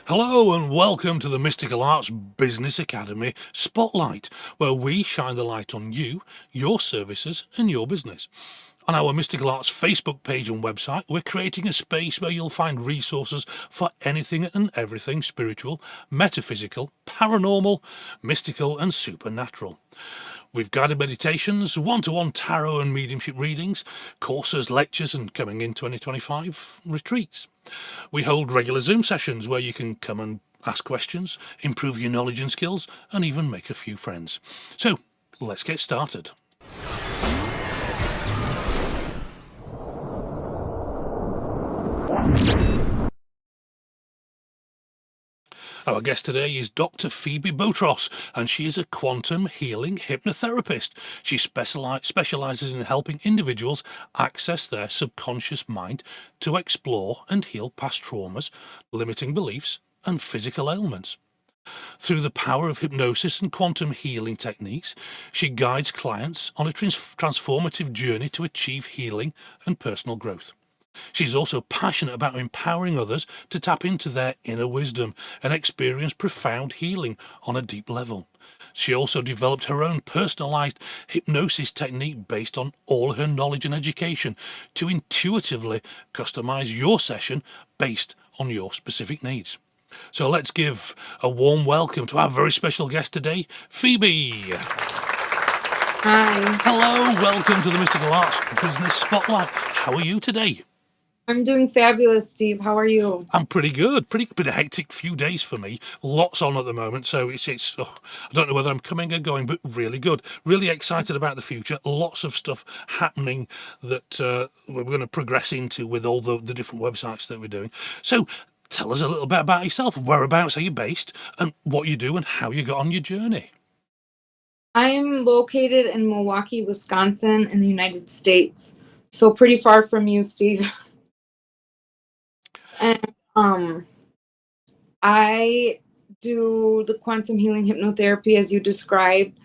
Hello and welcome to the Mystical Arts Business Academy Spotlight, where we shine the light on you, your services and your business. On our Mystical Arts Facebook page and website, we're creating a space where you'll find resources for anything and everything spiritual, metaphysical, paranormal, mystical and supernatural. We've guided meditations, one-to-one tarot and mediumship readings, courses, lectures, and coming in 2025, retreats. We hold regular Zoom sessions where you can come and ask questions, improve your knowledge and skills, and even make a few friends. So, let's get started. Our guest today is Dr. Phoebe Botros, and she is a quantum healing hypnotherapist. She specializes in helping individuals access their subconscious mind to explore and heal past traumas, limiting beliefs, and physical ailments. Through the power of hypnosis and quantum healing techniques, she guides clients on a transformative journey to achieve healing and personal growth. She's also passionate about empowering others to tap into their inner wisdom and experience profound healing on a deep level. She also developed her own personalized hypnosis technique based on all her knowledge and education to intuitively customize your session based on your specific needs. So let's give a warm welcome to our very special guest today, Phoebe. Hi. Hello, welcome to the Mystical Arts Business Spotlight. How are you today? I'm doing fabulous, Steve. How are you? I'm pretty good. Been a hectic few days for me. Lots on at the moment, so it's I don't know whether I'm coming or going, but really good. Really excited about the future. Lots of stuff happening that we're going to progress into with all the different websites that we're doing. So tell us a little bit about yourself. Whereabouts are you based, and what you do, and how you got on your journey? I am located in Milwaukee, Wisconsin, in the United States. So pretty far from you, Steve. And I do the quantum healing hypnotherapy as you described.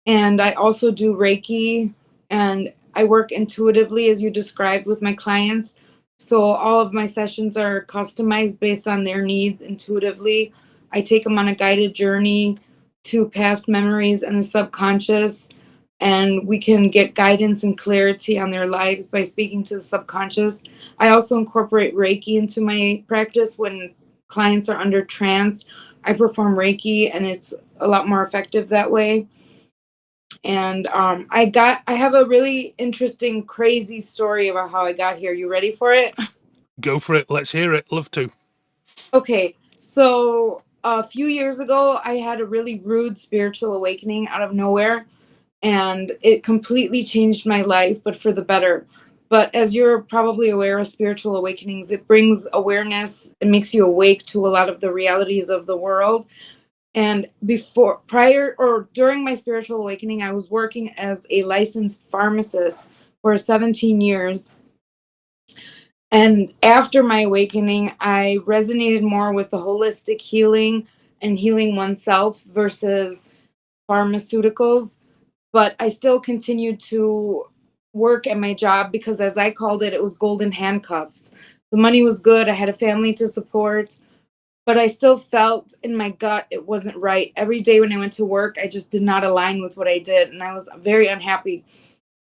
And I also do Reiki, and I work intuitively as you described with my clients. So all of my sessions are customized based on their needs intuitively. I take them on a guided journey to past memories and the subconscious, and we can get guidance and clarity on their lives by speaking to the subconscious. I also incorporate Reiki into my practice when clients are under trance. I perform Reiki, and it's a lot more effective that way. And I have a really interesting, crazy story about how I got here. You ready for it? Go for it. Let's hear it. Love to. Okay, so a few years ago, I had a really rude spiritual awakening out of nowhere, and it completely changed my life, but for the better. But as you're probably aware of spiritual awakenings, it brings awareness, it makes you awake to a lot of the realities of the world. And prior or during my spiritual awakening, I was working as a licensed pharmacist for 17 years. And after my awakening, I resonated more with the holistic healing and healing oneself versus pharmaceuticals. But I still continued to work at my job because, as I called it, it was golden handcuffs. The money was good, I had a family to support, but I still felt in my gut it wasn't right. Every day when I went to work, I just did not align with what I did, and I was very unhappy.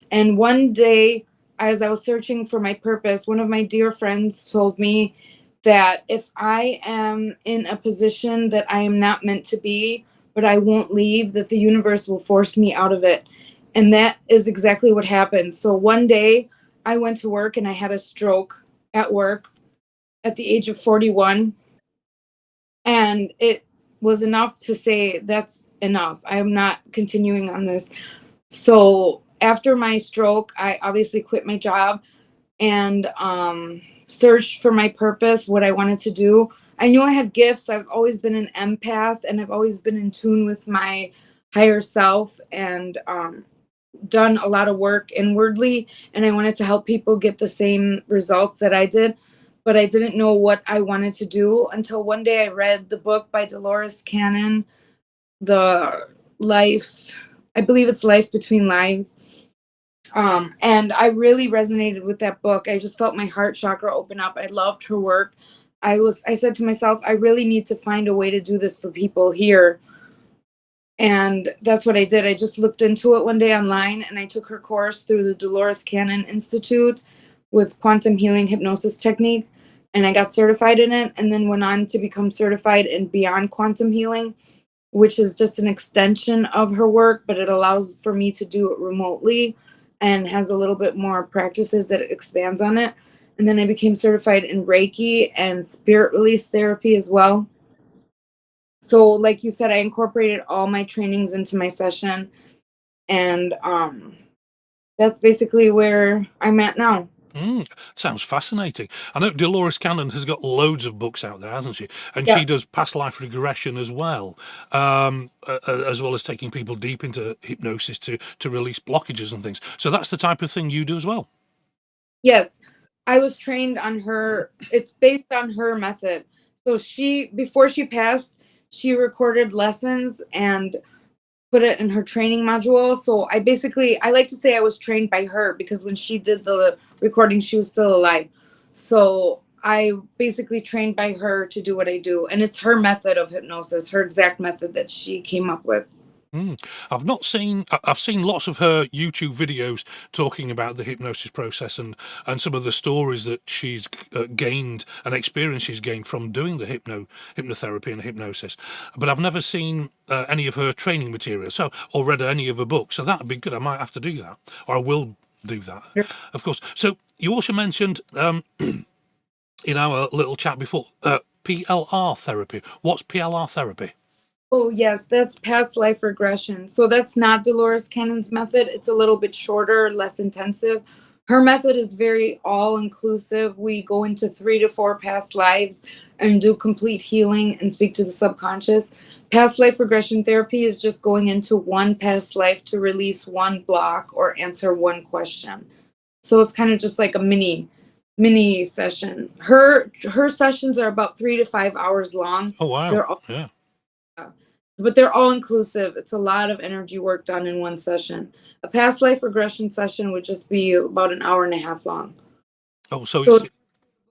And one day, as I was searching for my purpose, one of my dear friends told me that if I am in a position that I am not meant to be, but I won't leave, that the universe will force me out of it. And that is exactly what happened. So one day, I went to work and I had a stroke at work at the age of 41, and it was enough to say, that's enough. I am not continuing on this. So after my stroke, I obviously quit my job and searched for my purpose, what I wanted to do. I knew I had gifts. I've always been an empath, and I've always been in tune with my higher self, and done a lot of work inwardly. And I wanted to help people get the same results that I did, but I didn't know what I wanted to do until one day I read the book by Dolores Cannon, the life, I believe it's Life Between Lives. And I really resonated with that book. I just felt my heart chakra open up. I loved her work. I said to myself, I really need to find a way to do this for people here. And that's what I did. I just looked into it one day online and I took her course through the Dolores Cannon Institute with quantum healing hypnosis technique. And I got certified in it and then went on to become certified in beyond quantum healing, which is just an extension of her work, but it allows for me to do it remotely and has a little bit more practices that it expands on it. And then I became certified in Reiki and spirit release therapy as well. So, like you said, I incorporated all my trainings into my session, and that's basically where I'm at now. Sounds fascinating. I know Dolores Cannon has got loads of books out there, hasn't she? And Yeah. she does past life regression as well as taking people deep into hypnosis to release blockages and things. So that's the type of thing you do as well. Yes, I was trained on her. It's based on her method. So before she passed, she recorded lessons and put it in her training module. So I like to say I was trained by her because when she did the recording, she was still alive. So I basically trained by her to do what I do. And it's her method of hypnosis, her exact method that she came up with. I've not seen. I've seen lots of her YouTube videos talking about the hypnosis process and some of the stories that she's gained and experience she's gained from doing the hypnotherapy and hypnosis. But I've never seen any of her training materials, or read any of her books. So that'd be good. I might have to do that, or I will do that, of course. So you also mentioned in our little chat before PLR therapy. What's PLR therapy? Oh, yes, that's past life regression. So that's not Dolores Cannon's method. It's a little bit shorter, less intensive. Her method is very all inclusive. We go into 3 to 4 past lives and do complete healing and speak to the subconscious. Past life regression therapy is just going into one past life to release one block or answer one question. So it's kind of just like a mini session. Her sessions are about 3 to 5 hours long. Oh wow, They're all yeah. but they're all inclusive. It's a lot of energy work done in one session. A past life regression session would just be about an hour and a half long. Oh, so So it's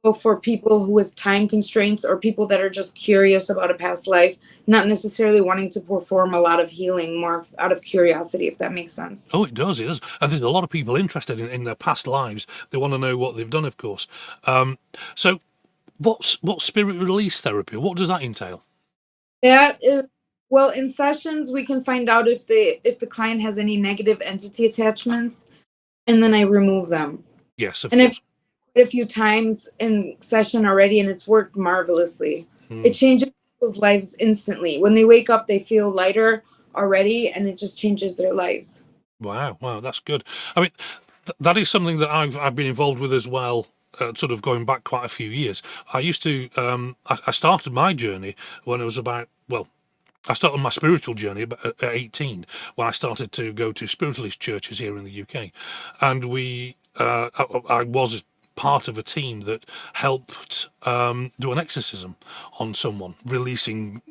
it's for people who with time constraints or people that are just curious about a past life, not necessarily wanting to perform a lot of healing, more out of curiosity, if that makes sense. Oh, it does. It does. And there's a lot of people interested in their past lives. They want to know what they've done, of course. So, what's spirit release therapy? What does that entail? That is well, in sessions we can find out if the client has any negative entity attachments, and then I remove them. Yes, of And I've course. a few times in session already and it's worked marvelously. It Hmm. changes people's lives instantly. When they wake up, they feel lighter already and it just changes their lives. Wow, wow, that's good. I mean, that is something that I've been involved with as well. Sort of going back quite a few years. I used to. I started my journey when I was about well. I started my spiritual journey at 18 when I started to go to spiritualist churches here in the UK, and I was part of a team that helped do an exorcism on someone, releasing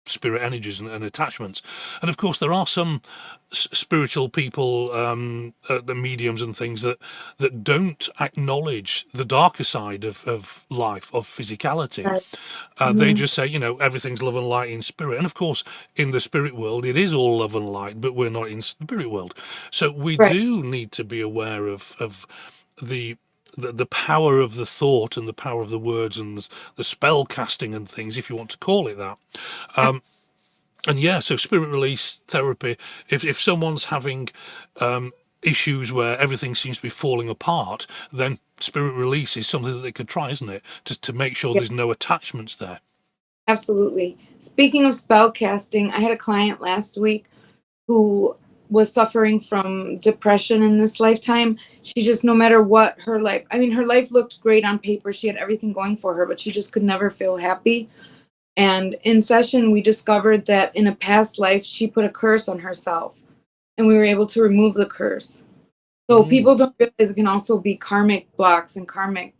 spirit energies and attachments. And of course, there are some spiritual people, the mediums and things that don't acknowledge the darker side of life, of physicality. Right. They Mhm. just say, everything's love and light in spirit. And of course, in the spirit world, it is all love and light, but we're not in spirit world. So we Right. do need to be aware of the the power of the thought and the power of the words and the spell casting and things, if you want to call it that. And yeah, so spirit release therapy, if someone's having issues where everything seems to be falling apart, then spirit release is something that they could try, isn't it? To make sure Yeah, there's no attachments there. absolutely. Speaking of spell casting, I had a client last week who was suffering from depression in this lifetime. She just, no matter what her life, I mean, her life looked great on paper. She had everything going for her, but she just could never feel happy. And in session, we discovered that in a past life, she put a curse on herself, and we were able to remove the curse. So Mm. people don't realize it can also be karmic blocks and karmic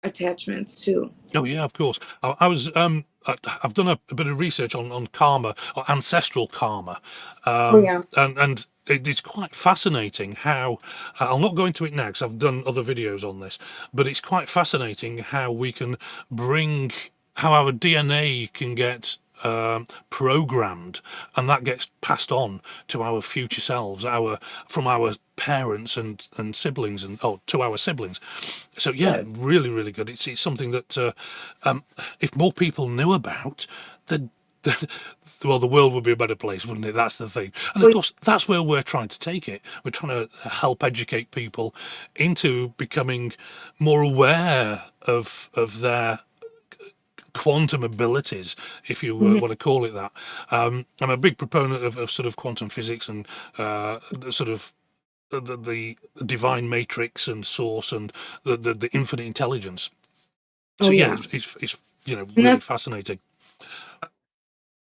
attachments too. Oh yeah, of course. I've done a bit of research on karma or ancestral karma, Oh yeah. and it is quite fascinating how I'll not go into it now because I've done other videos on this, but it's quite fascinating how we can bring how our DNA can get programmed, and that gets passed on to our future selves, our from our parents and siblings, and to our siblings. So yeah, Yes. really, really good. It's something that if more people knew about, then well, the world would be a better place, wouldn't it? That's the thing. And of Well, course, that's where we're trying to take it. We're trying to help educate people into becoming more aware of their quantum abilities, if you mhm. want to call it that. I'm a big proponent of sort of quantum physics and the sort of the divine matrix and source and the infinite intelligence. Oh, So yeah, yeah. it's And really that's fascinating.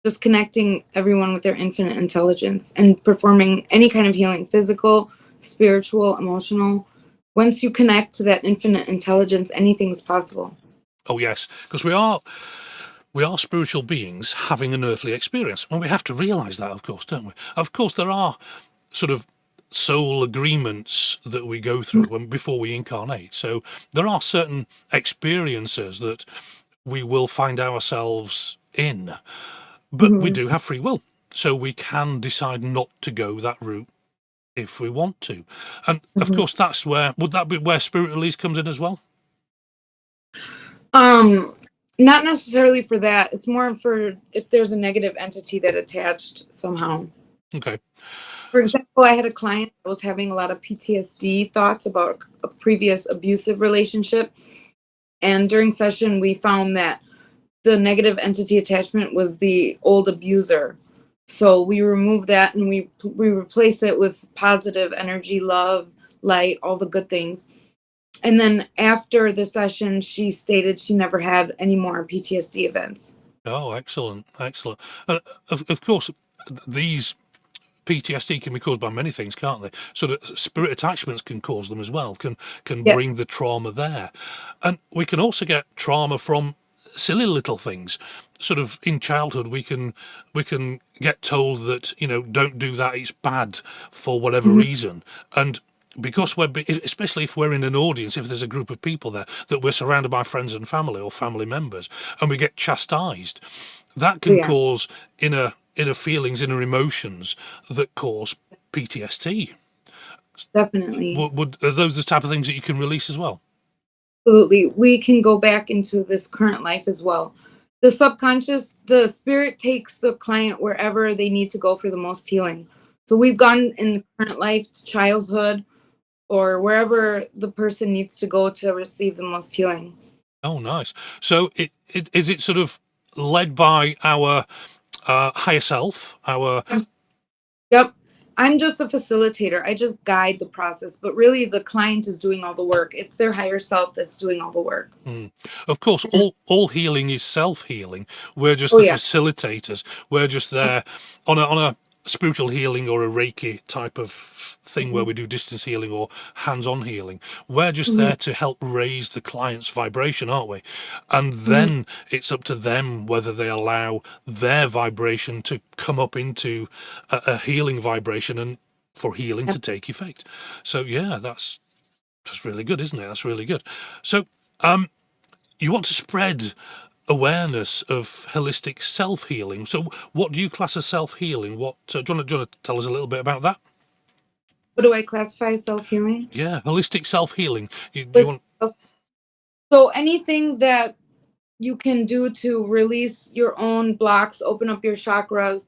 just connecting everyone with their infinite intelligence and performing any kind of healing, physical, spiritual, emotional. Once you connect to that infinite intelligence, anything's possible. Oh yes, because we are spiritual beings having an earthly experience, and we have to realise that, of course, don't we? Of course, there are sort of soul agreements that we go through before we incarnate. So there are certain experiences that we will find ourselves in, but we Mhm. do have free will, so we can decide not to go that route if we want to. And of Mhm. course, that's where would that be where spirit release comes in as well? Um, Not necessarily for that. It's more for if there's a negative entity that attached somehow. Okay. For example, I had a client that was having a lot of PTSD thoughts about a previous abusive relationship. And during session, we found that the negative entity attachment was the old abuser. So we remove that and we replace it with positive energy, love, light, all the good things. And then after the session, she stated she never had any more PTSD events. Oh, excellent, excellent. Of course, these PTSD can be caused by many things, can't they? So that spirit attachments can cause them as well, can Yeah. bring the trauma there. And we can also get trauma from silly little things. Sort of in childhood we can get told that, don't do that, it's bad for whatever Mhm. reason. And because especially if we're in an audience, if there's a group of people there, that we're surrounded by friends and family or family members, and we get chastised, that Oh, can yeah, cause inner feelings, inner emotions that cause PTSD. definitely. Are those the type of things that you can release as well? Absolutely. We can go back into this current life as well. The subconscious, the spirit takes the client wherever they need to go for the most healing. So we've gone in the current life to childhood or wherever the person needs to go to receive the most healing. Oh, nice. So it is it sort of led by our higher self, our Yep. I'm just a facilitator. I just guide the process, but really the client is doing all the work. It's their higher self that's doing all the work. mm. Of course, all healing is self-healing. We're just Oh, the yeah. facilitators. We're just there on a spiritual healing or a Reiki type of thing where Mhm. we do distance healing or hands-on healing. We're just Mhm. there to help raise the client's vibration, aren't we? And Mhm. then it's up to them whether they allow their vibration to come up into a healing vibration and for healing Yep. to take effect. So yeah, that's really good, isn't it? That's really good. So um you want to spread awareness of holistic self-healing. So what do you class as self-healing? What do you want to tell us a little bit about that? What do I classify as self healing? Yeah, holistic self-healing. You want So anything that you can do to release your own blocks, open up your chakras,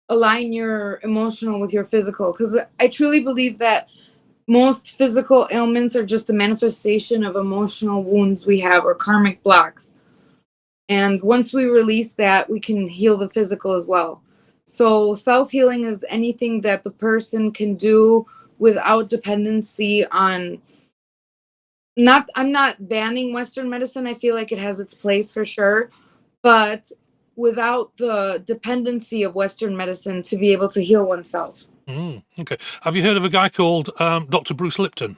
align your emotional with your physical. Because I truly believe that most physical ailments are just a manifestation of emotional wounds we have or karmic blocks. And once we release that, we can heal the physical as well. So self healing is anything that the person can do without dependency on not I'm not banning Western medicine. I feel like it has its place for sure, but without the dependency of Western medicine to be able to heal oneself. okay. Have you heard of a guy called Dr. Bruce Lipton?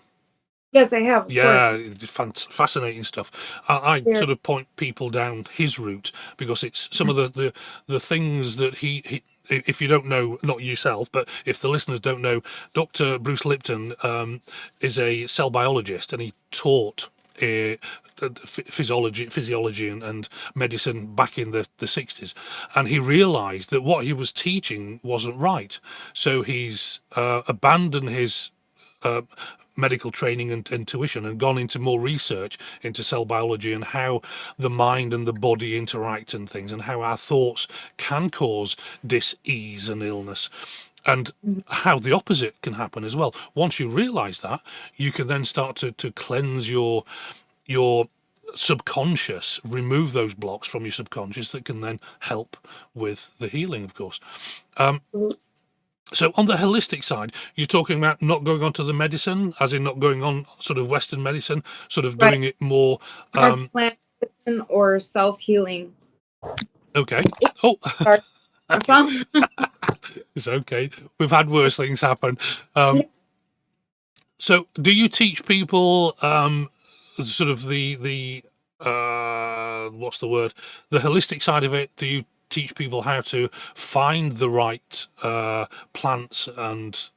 Yes, I have, of Yeah, course. it's fascinating stuff. I There. sort of point people down his route because it's some of the things that he if you don't know, not yourself, but if the listeners don't know, Dr. Bruce Lipton is a cell biologist, and he taught physiology and medicine back in the 60s, and he realized that what he was teaching wasn't right, so he's abandoned his uh, medical training and intuition and gone into more research into cell biology and how the mind and the body interact and things, and how our thoughts can cause dis-ease and illness, and Mhm. how the opposite can happen as well. Once you realize that, you can then start to cleanse your subconscious, remove those blocks from your subconscious that can then help with the healing, of course. So on the holistic side, you're talking about not going on to the medicine, as in not going on sort of Western medicine, sort of Right. doing it more. More plant medicine or self-healing. Okay. Oh, Sorry, I found. it's okay. We've had worse things happen. Um, so do you teach people sort of the what's the word? The holistic side of it? Do you teach people how to find the right plants and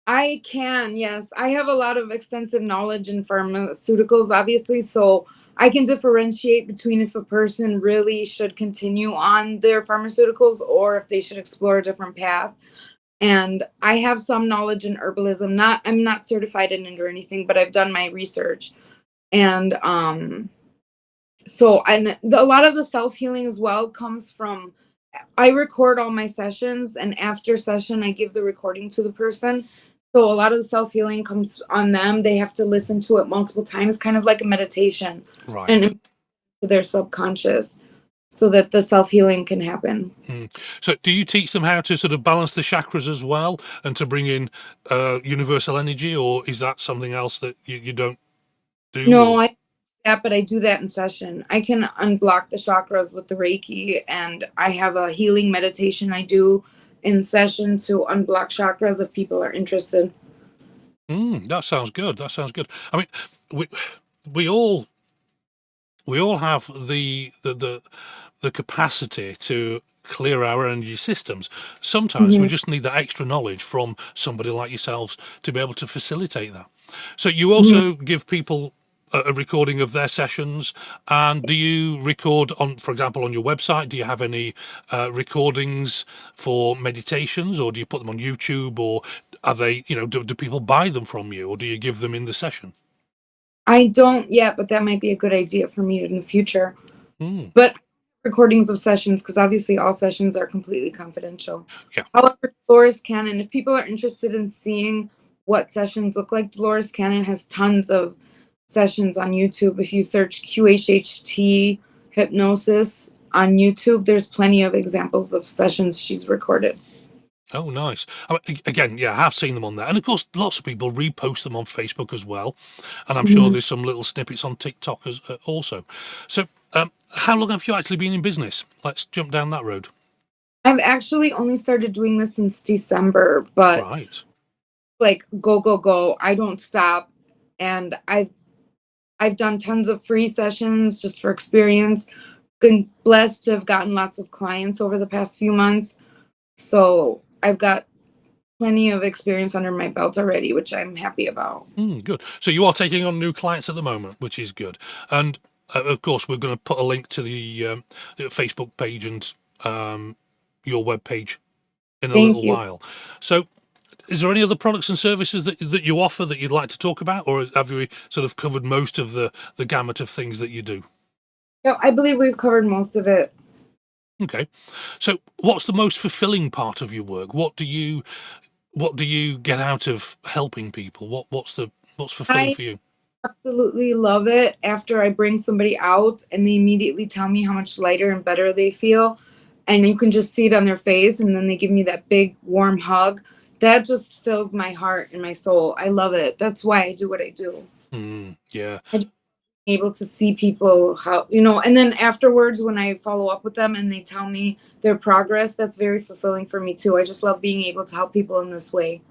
I can, yes. I have a lot of extensive knowledge in pharmaceuticals, obviously, so I can differentiate between if a person really should continue on their pharmaceuticals or if they should explore a different path. And I have some knowledge in herbalism. Not I'm not certified in it or anything, but I've done my research. And so and a lot of the self-healing as well comes from I record all my sessions, and after session, I give the recording to the person. So a lot of the self healing comes on them. They have to listen to it multiple times, kind of like a meditation, and right? into their subconscious, so that the self healing can happen. Mm. So, do you teach them how to sort of balance the chakras as well, and to bring in universal energy, or is that something else that you don't do? No, Or I that, but I do that in session. I can unblock the chakras with the Reiki, and I have a healing meditation I do in session to unblock chakras if people are interested. that sounds good. That sounds good. I mean, we we all we all have the capacity to clear our energy systems. Sometimes we Mhm. just need that extra knowledge from somebody like yourselves to be able to facilitate that. So you Mhm. also give people a recording of their sessions, and do you record on, for example, on your website? Do you have any recordings for meditations, or do you put them on YouTube, or are they, do people buy them from you, or do you give them in the session? I don't yet, but that might be a good idea for me in the future. Mm, But recordings of sessions, because obviously all sessions are completely confidential. yeah. However, Dolores Cannon, if people are interested in seeing what sessions look like, Dolores Cannon has tons of sessions on YouTube. If you search QHHT hypnosis on YouTube, there's plenty of examples of sessions she's recorded. Oh, nice. I mean, again, yeah, I have seen them on there. And of course, lots of people repost them on Facebook as well. And I'm sure Mhm. there's some little snippets on TikTok as also. So, how long have you actually been in business? Let's jump down that road. I've actually only started doing this since December, but Right. like go, go, go. I don't stop. And I've done tons of free sessions just for experience. Been blessed to have gotten lots of clients over the past few months. So I've got plenty of experience under my belt already, which I'm happy about. Good. So you are taking on new clients at the moment, which is good. And of course, we're going to put a link to the Facebook page and um, your web page in a Thank little you. while. So, is there any other products and services that you offer that you'd like to talk about, or have we sort of covered most of the gamut of things that you do? Yeah, I believe we've covered most of it. Okay. So what's the most fulfilling part of your work? What do you get out of helping people? What's fulfilling I for you? absolutely love it after I bring somebody out and they immediately tell me how much lighter and better they feel. And you can just see it on their face, and then they give me that big warm hug. That just fills my heart and my soul. I love it. That's why I do what I do. Yeah. I just able to see people how, and then afterwards when I follow up with them and they tell me their progress, that's very fulfilling for me too. I just love being able to help people in this way.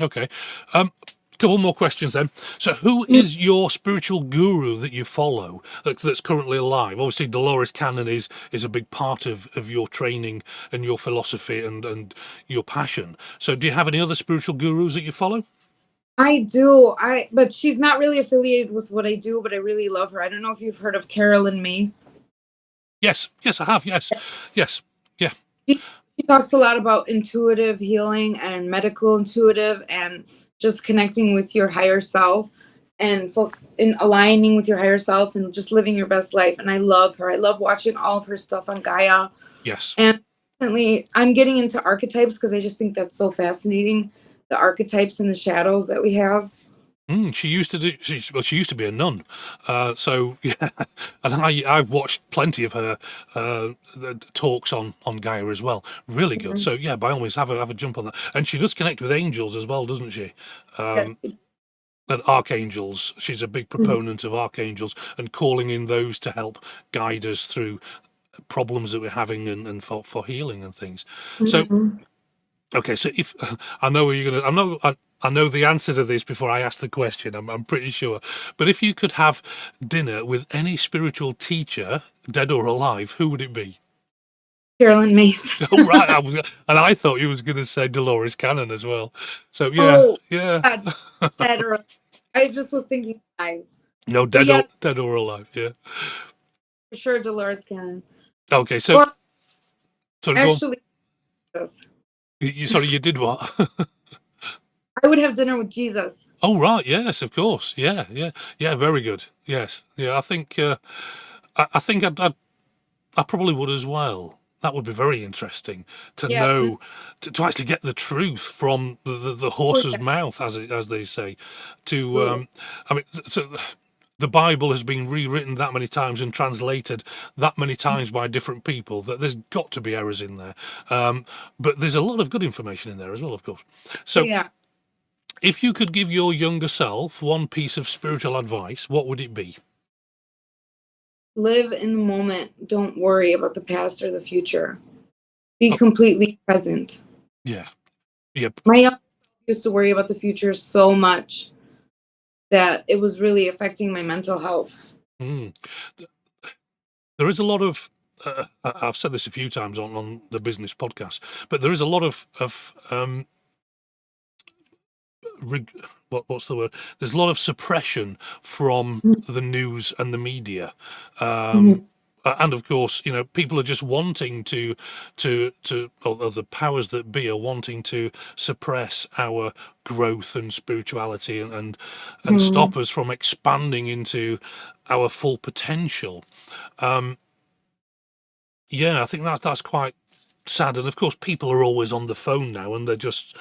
Okay. Um, Couple more questions then. So, who is your spiritual guru that you follow that's currently alive? Obviously, Dolores Cannon is a big part of your training and your philosophy and your passion. So, do you have any other spiritual gurus that you follow? I do. But she's not really affiliated with what I do, but I really love her. I don't know if you've heard of Carolyn Mace. Yes, yes, I have. Yes, yes, yeah, She talks a lot about intuitive healing and medical intuitive and just connecting with your higher self and in aligning with your higher self and just living your best life. And I love her. I love watching all of her stuff on Gaia. yes. And recently, I'm getting into archetypes because I just think that's so fascinating. The archetypes and the shadows that we have. She used to do. She used to be a nun, so yeah. And I've watched plenty of her the talks on Gaia as well. Really good. Mhm. So yeah, by all means, have a jump on that. And she does connect with angels as well, doesn't she? Yeah. And archangels. She's a big Mhm. proponent of archangels and calling in those to help guide us through problems that we're having and for healing and things. So Mhm. okay, so if I know where you're gonna, I know the answer to this before I ask the question. I'm pretty sure. But if you could have dinner with any spiritual teacher, dead or alive, who would it be? Carolyn Mace. Oh right, and I thought you was going to say Dolores Cannon as well. So yeah, Oh, yeah. God, dead or I just was thinking live. No, But yeah, dead or alive. Yeah. for sure Dolores Cannon. Okay, so Or sorry, go on. actually, Jesus. Sorry, you did what? I would have dinner with Jesus. Oh right, yes, of course. Yeah, yeah, yeah. Very good. Yes, yeah. I think I think I probably would as well. That would be very interesting to Yeah. know, to actually get the truth from the Oh, horse's yeah. mouth, as they say. To, Absolutely. I mean, so the Bible has been rewritten that many times and translated that many times by different people that there's got to be errors in there. But there's a lot of good information in there as well, of course. Oh, So, yeah. if you could give your younger self one piece of spiritual advice, what would it be? Live in the moment. Don't worry about the past or the future. Be Oh, completely present. yeah, yep. My young used to worry about the future so much that it was really affecting my mental health. Mm. There is a lot of I've said this a few times on the business podcast, but there is a lot of reg- what's the word? There's a lot of suppression from the news and the media, Mhm. and of course, you know, people are just wanting or the powers that be are wanting to suppress our growth and spirituality and Mhm. stop us from expanding into our full potential. Yeah, I think that's quite sad. And of course, people are always on the phone now, and they're just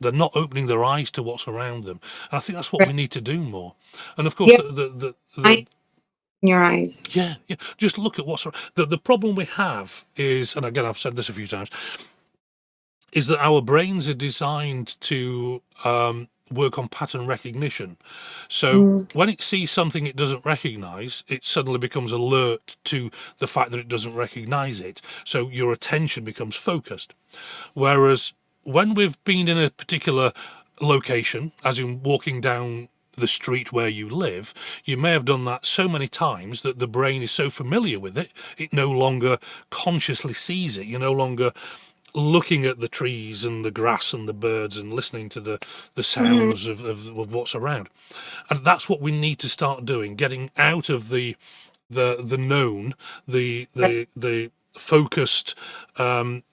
they're not opening their eyes to what's around them. And I think that's what we Right. need to do more. And of course, Yeah, I in your eyes. yeah, yeah, just look at the problem we have is, and again, I've said this a few times, is that our brains are designed to work on pattern recognition. So Mm. when it sees something it doesn't recognize, it suddenly becomes alert to the fact that it doesn't recognize it. So your attention becomes focused. Whereas when we've been in a particular location, as in walking down the street where you live, you may have done that so many times that the brain is so familiar with it, it no longer consciously sees it. You're no longer looking at the trees and the grass and the birds and listening to the Mhm. sounds of what's around. And that's what we need to start doing, getting out of the known, Right. the focused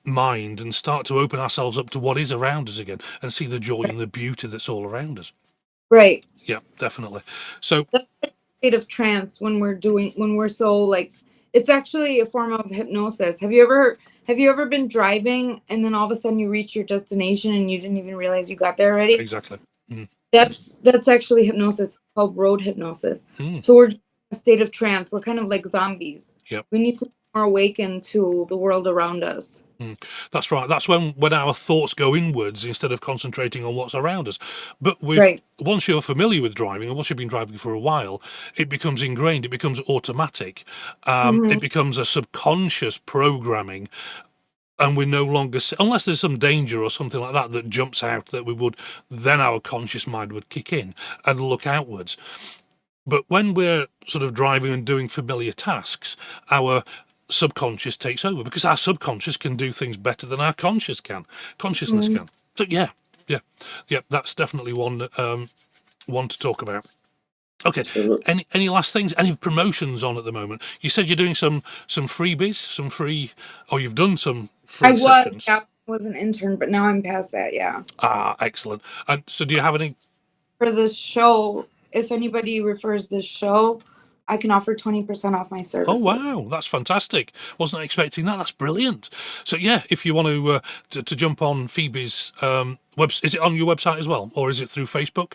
mind, and start to open ourselves up to what is around us again and see the joy and the beauty that's all around us. Right. Yeah, definitely. So That's a state of trance when we're so like it's actually a form of hypnosis. Have you ever been driving and then all of a sudden you reach your destination and you didn't even realize you got there already? exactly. Mm, That's actually hypnosis. It's called road hypnosis. mm, So we're just in a state of trance. We're kind of like zombies. yep. We need to be more awakened to the world around us. Mm. That's right. That's when our thoughts go inwards instead of concentrating on what's around us. But with Right. once you're familiar with driving and once you've been driving for a while, it becomes ingrained. It becomes automatic. It Hmm. becomes a subconscious programming and we're no longer, unless there's some danger or something like that that jumps out that we would, then our conscious mind would kick in and look outwards. But when we're sort of driving and doing familiar tasks, our subconscious takes over, because our subconscious can do things better than our consciousness can. So yeah, that's definitely one to talk about. Okay. Absolutely. Any last things? Any promotions on at the moment? You said you're doing some freebies, some free, or you've done some free sessions. I was an intern, but now I'm past that. Yeah. Ah, excellent. And so, do you have any For this show? If anybody refers this show, I can offer 20% off my Oh services. wow, that's fantastic! Wasn't expecting that. That's brilliant. So yeah, if you want to jump on Phoebe's website, is it on your website as well, or is it through Facebook?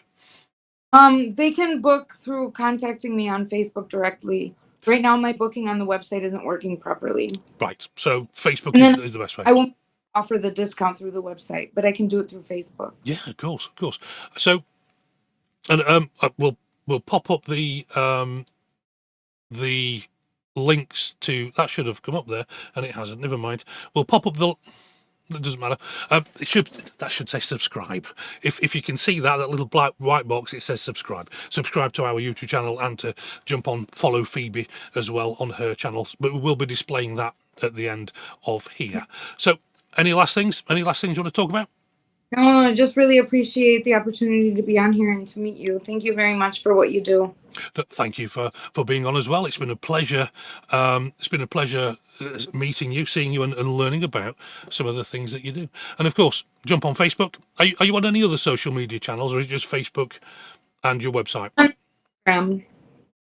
They can book through contacting me on Facebook directly. Right now, my booking on the website isn't working properly. Right. So Facebook And then is the best way. I won't offer the discount through the website, but I can do it through Facebook. Yeah, of course. So, and we'll pop up the links to that. Should have come up there, and it hasn't. Never mind. We'll pop up the. It doesn't matter. That should say subscribe. If you can see that little black white box, it says subscribe. Subscribe to our YouTube channel, and to jump on follow Phoebe as well on her channels. But we will be displaying that at the end of here. So, any last things? Any last things you want to talk about? No, I just really appreciate the opportunity to be on here and to meet you. Thank you very much for what you do. Thank you for being on as well. It's been a pleasure. Meeting you, seeing you, and learning about some of the things that you do. And of course, jump on Facebook. Are you on any other social media channels, or is it just Facebook and your website? Instagram.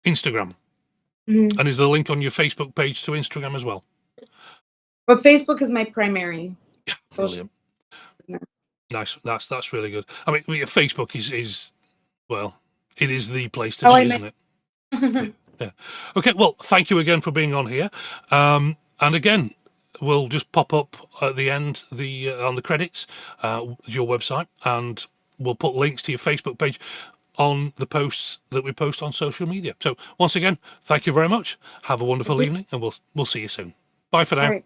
Mm-hmm. And is there a link on your Facebook page to Instagram as well? But Facebook is my primary. Yeah, brilliant. Nice. That's really good. I mean, Facebook is well, it is the place to be, isn't it? Yeah. Okay. Well, thank you again for being on here. And again, we'll just pop up at the end on the credits your website, and we'll put links to your Facebook page on the posts that we post on social media. So once again, thank you very much. Have a wonderful evening, and we'll see you soon. Bye for now.